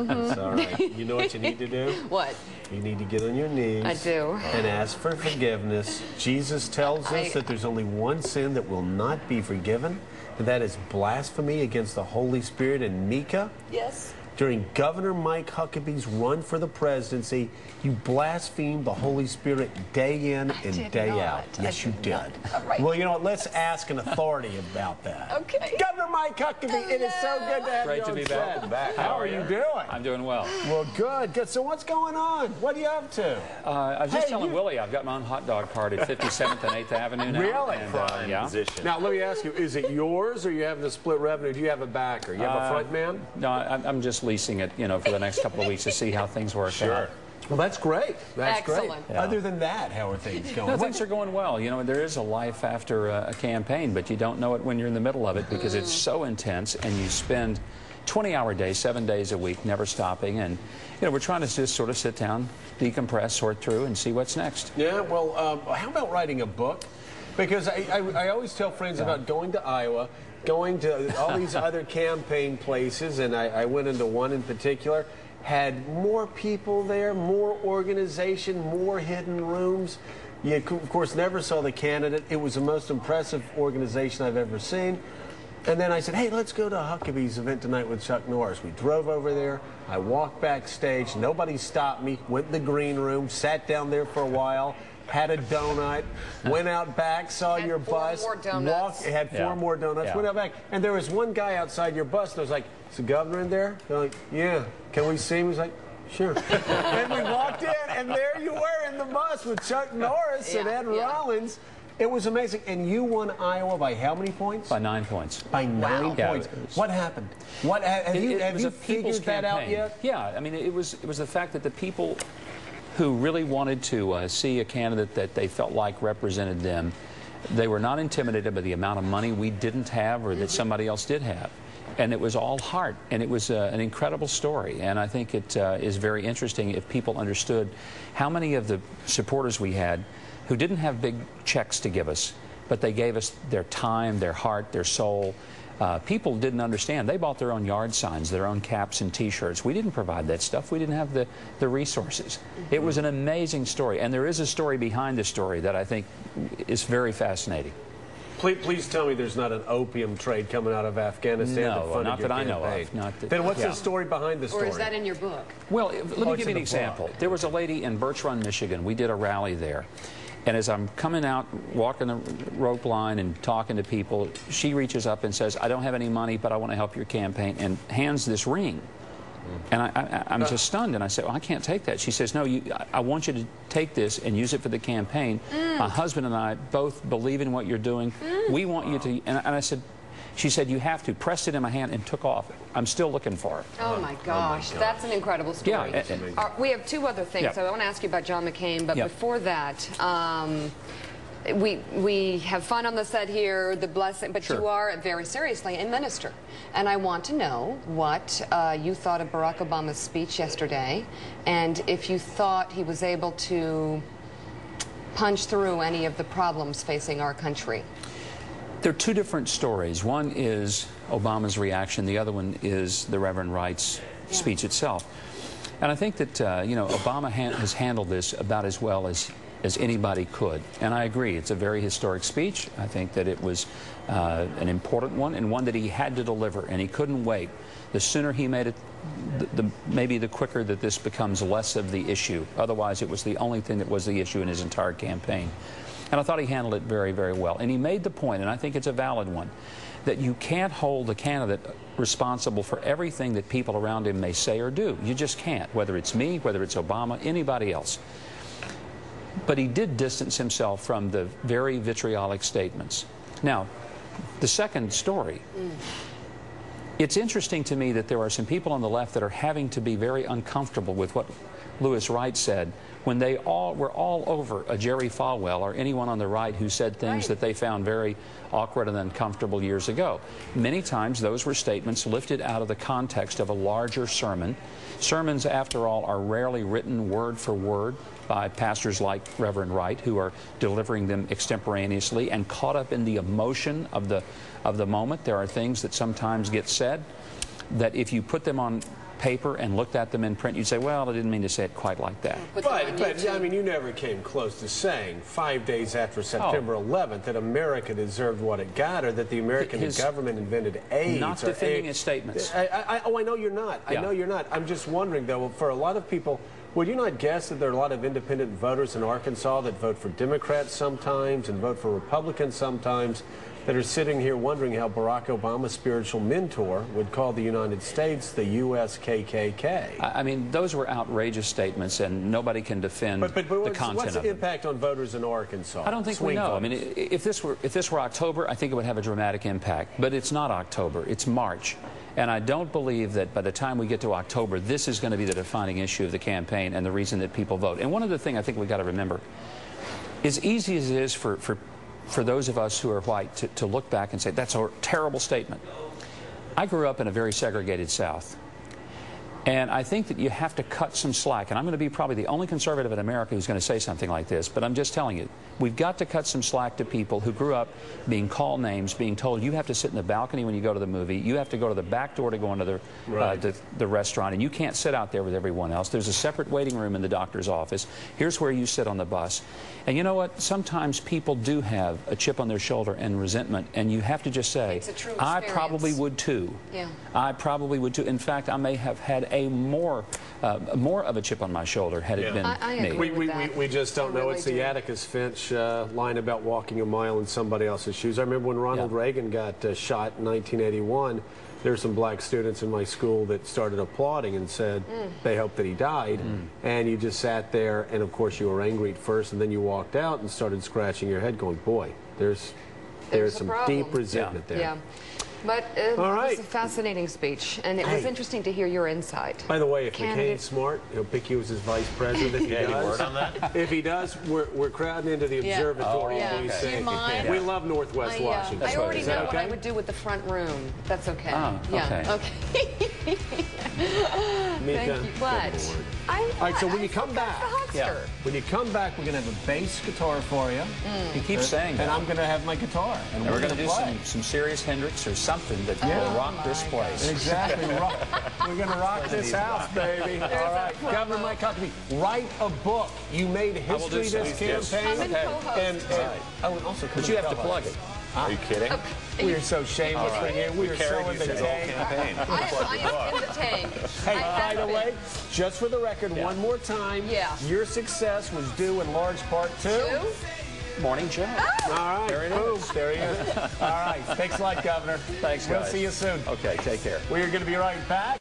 That's all right. You know what you need to do? What? You need to get on your knees. I do. And ask for forgiveness. Jesus tells us that there's only one sin that will not be forgiven, and that is blasphemy against the Holy Spirit. And Mika, yes, during Governor Mike Huckabee's run for the presidency, you blasphemed the Holy Spirit day in and day out. Yes, you did. Right. Well, you know what? Let's ask an authority about that. Okay. Governor Mike Huckabee, it is so good to have you on set. How are you doing? I'm doing well. Well, good, good. So what's going on? What are you up to? I was just telling Willie I've got my own hot dog party at 57th and 8th Avenue now. Really? And, yeah. Now, let me ask you, is it yours or you have the split revenue? Do you have a backer? You have a front man? No, I'm just leasing it, you know, for the next couple of weeks to see how things work out. Well, that's great. That's excellent. Great. Yeah. Other than that, how are things going? No, things are going well. You know, there is a life after a campaign, but you don't know it when you're in the middle of it because it's so intense and you spend 20-hour days, 7 days a week, never stopping. And, you know, we're trying to just sort of sit down, decompress, sort through, and see what's next. Yeah, well, how about writing a book? Because I always tell friends about going to Iowa, going to all these other campaign places, and I went into one in particular, had more people there, more organization, more hidden rooms. You, of course, never saw the candidate. It was the most impressive organization I've ever seen. And then I said, hey, let's go to Huckabee's event tonight with Chuck Norris. We drove over there. I walked backstage. Nobody stopped me. Went in the green room, sat down there for a while, had a donut, went out back, saw your bus, had four more donuts, went out back. And there was one guy outside your bus, and I was like, is the governor in there? They're like, yeah. Can we see him? He's like, sure. And we walked in, and there you were in the bus with Chuck Norris and Ed Rollins. It was amazing. And you won Iowa by how many points? By 9 points. By 9 points. What happened? What have you figured that out yet? Yeah, I mean, it was the fact that the people who really wanted to see a candidate that they felt like represented them, they were not intimidated by the amount of money we didn't have or that somebody else did have. And it was all heart, and it was an incredible story. And I think it is very interesting if people understood how many of the supporters we had who didn't have big checks to give us, but they gave us their time, their heart, their soul. People didn't understand. They bought their own yard signs, their own caps and T-shirts. We didn't provide that stuff. We didn't have the resources. It was an amazing story, and there is a story behind the story that I think is very fascinating. Please tell me there's not an opium trade coming out of Afghanistan. No, not that I know of. Then what's the story behind the story? Or is that in your book? Well, let me give you an example. There was a lady in Birch Run, Michigan. We did a rally there. And as I'm coming out, walking the rope line and talking to people, she reaches up and says, I don't have any money, but I want to help your campaign, and hands this ring. And I'm just stunned, and I said, well, I can't take that. She says, no, I want you to take this and use it for the campaign. My husband and I both believe in what you're doing. We want you to, and I said, she said, you have to. Pressed it in my hand and took off. I'm still looking for it. Oh, my gosh. That's an incredible story. Yeah. We have two other things. So I want to ask you about John McCain, but before that, we have fun on the set here, the blessing, but you are very seriously a minister. And I want to know what you thought of Barack Obama's speech yesterday, and if you thought he was able to punch through any of the problems facing our country. There are two different stories. One is Obama's reaction. The other one is the Reverend Wright's speech itself. And I think that, you know, Obama has handled this about as well as anybody could. And I agree, it's a very historic speech. I think that it was an important one and one that he had to deliver, and he couldn't wait. The sooner he made it, maybe the quicker that this becomes less of the issue. Otherwise, it was the only thing that was the issue in his entire campaign. And I thought he handled it very, very well. And he made the point, and I think it's a valid one, that you can't hold the candidate responsible for everything that people around him may say or do. You just can't, whether it's me, whether it's Obama, anybody else. But he did distance himself from the very vitriolic statements. Now, the second story, it's interesting to me that there are some people on the left that are having to be very uncomfortable with what Louis Wright said when they were all over a Jerry Falwell or anyone on the right who said things that they found very awkward and uncomfortable years ago. Many times those were statements lifted out of the context of a larger sermon. Sermons, after all, are rarely written word for word by pastors like Reverend Wright, who are delivering them extemporaneously and caught up in the emotion of the moment. There are things that sometimes get said that if you put them on paper and looked at them in print, you'd say, well, I didn't mean to say it quite like that. But I mean, you never came close to saying 5 days after September 11th that America deserved what it got, or that the American government invented AIDS. Not defending his statements. I know you're not. I know you're not. I'm just wondering, though, for a lot of people, would you not guess that there are a lot of independent voters in Arkansas that vote for Democrats sometimes and vote for Republicans sometimes, that are sitting here wondering how Barack Obama's spiritual mentor would call the United States the U.S. KKK? I mean, those were outrageous statements, and nobody can defend the content of them. What's the impact on voters in Arkansas? I don't think we know. I mean, if this were October, I think it would have a dramatic impact. But it's not October. It's March. And I don't believe that by the time we get to October, this is going to be the defining issue of the campaign and the reason that people vote. And one other thing I think we've got to remember, as easy as it is for those of us who are white to look back and say, that's a terrible statement. I grew up in a very segregated South. And I think that you have to cut some slack. And I'm going to be probably the only conservative in America who's going to say something like this. But I'm just telling you, we've got to cut some slack to people who grew up being called names, being told you have to sit in the balcony when you go to the movie, you have to go to the back door to go into the restaurant, and you can't sit out there with everyone else. There's a separate waiting room in the doctor's office. Here's where you sit on the bus. And you know what? Sometimes people do have a chip on their shoulder and resentment, and you have to just say, I probably would too. Yeah. I probably would too. In fact, I may have had a more of a chip on my shoulder had it been me. We just don't know. It's the Atticus Finch line about walking a mile in somebody else's shoes. I remember when Ronald Reagan got shot in 1981, there were some black students in my school that started applauding and said they hoped that he died. And you just sat there, and of course you were angry at first, and then you walked out and started scratching your head going, boy, there's some deep resentment there. Yeah. But it was a fascinating speech, and it was interesting to hear your insight. By the way, if McCain's smart, he'll pick you as his vice president. If he does, any word on that? If he does, we're crowding into the observatory. Do you mind? We love Northwest Washington. I already know what I would do with the front room. That's okay. Oh, okay. Thank you. What? All right, so when you come back, we're going to have a bass guitar for you. He keeps saying that. And I'm going to have my guitar. And we're going to do some serious Hendrix or something that will rock this place. Exactly. We're going to rock this house, baby. All right. Governor Mike Huckabee, write a book. You made history this campaign. And also, but you have to plug it. Are you kidding? We are so shameless for you. We are so in the tank. I am in the tank. Hey, by the way, just for the record, one more time, your success was due in large part to Morning Joe. All right. There it is. There he is. All right. Thanks a lot, Governor. Thanks, guys. We'll see you soon. Okay, take care. We are going to be right back.